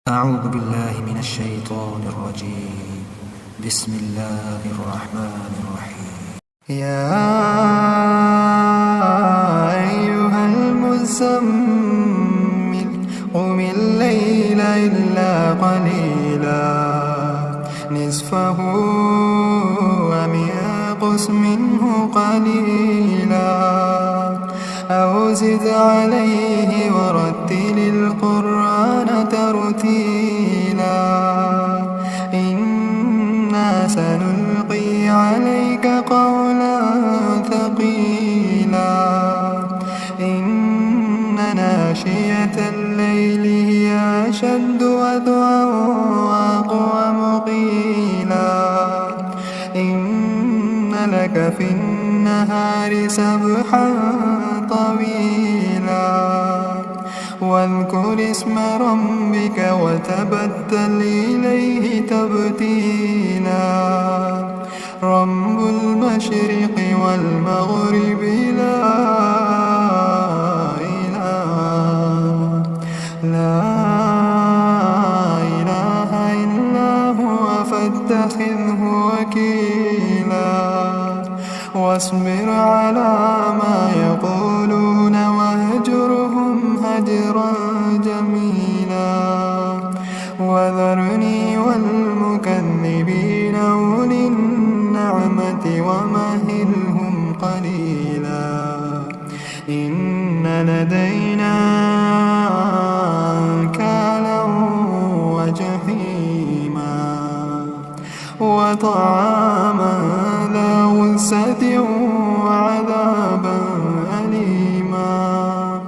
أعوذ بالله من الشيطان الرجيم. بسم الله الرحمن الرحيم. يا أيها المزمل قم الليل إلا قليلا نصفه أو انقص منه قليلا أو زد عليه ورتل القرآن ترتيلا إنا سنلقي عليك قولا ثقيلا إن ناشئة الليل هي أشد وطئا وأقوم قيلا إن لك في النهار سبحا طويلا واذكر اسم ربك وتبتل إليه تبتيلا رب المشرق والمغرب لا إله إلا هو فاتخذه وكيلا واصبر على ما يقولون واهجرهم هجرا جميلا وذرني والمكذبين أولي النعمة ومهلهم قليلا إن لدينا أنكالا وجحيما وطعاما ذا غصة وعذابا أليما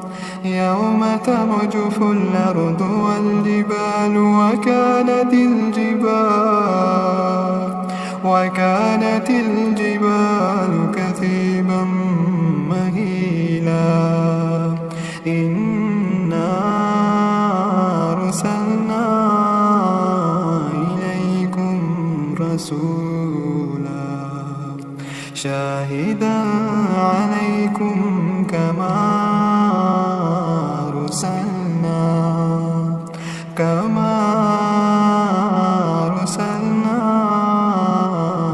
يوم ترجف الأرض والجبال وكانت الجبال كثيبا مهيلا إنا أرسلنا إليكم رسولا شاهدا عليكم كما أرسلنا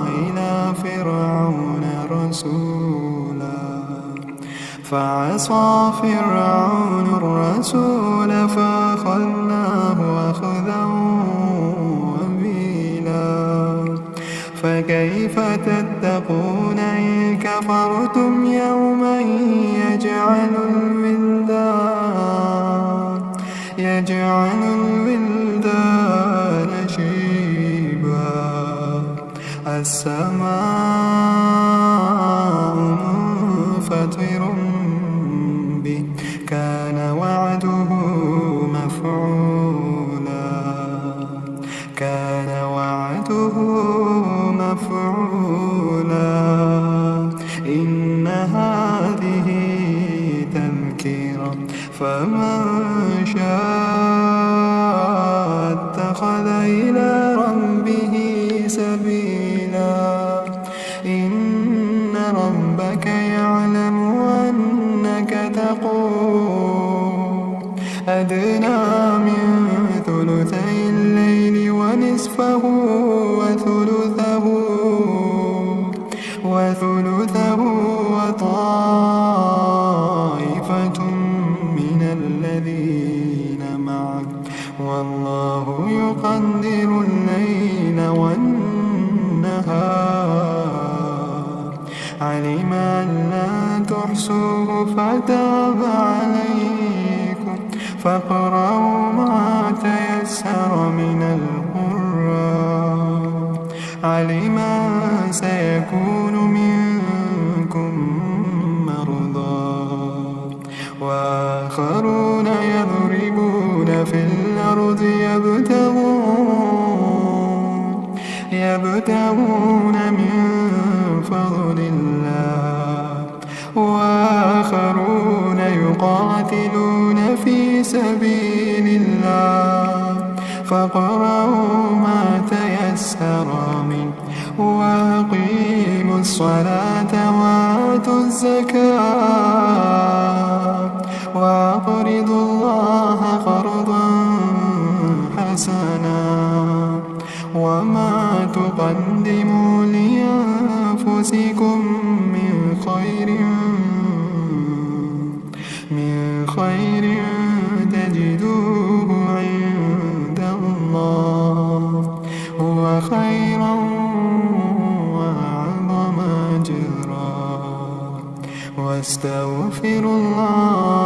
إلى فرعون رسولا فعصى فرعون الرسول فأخذناه أخذا وبيلا فكيف تتقون إن كفرتم يوما يجعل الولدان شيبا السماء منفطر به كان وعده مفعولا إن هذه تذكرة فمن شاء اتخذ إلى ربه سبيلا إن ربك يعلم أنك تقوم أدنى من ثلثي الليل ونصفه وثلثه وطائفة من الذين معك والله يقدر الليل والنهار علم أن لا تحصوه فتاب عليكم فاقرؤوا ما تيسر من القرآن علم أن سيكون منكم مرضى وآخرون يضربون في الأرض يبتغون من فضل الله وآخرون يقاتلون في سبيل الله فاقرؤوا ما تيسر منه وأقيموا الصلاة وآتوا الزكاة وأقرضوا الله قرضا حسنا وما تقدموا لأنفسكم من خير تجدوه عند الله هو خيرا وأعظم أجرا واستغفروا الله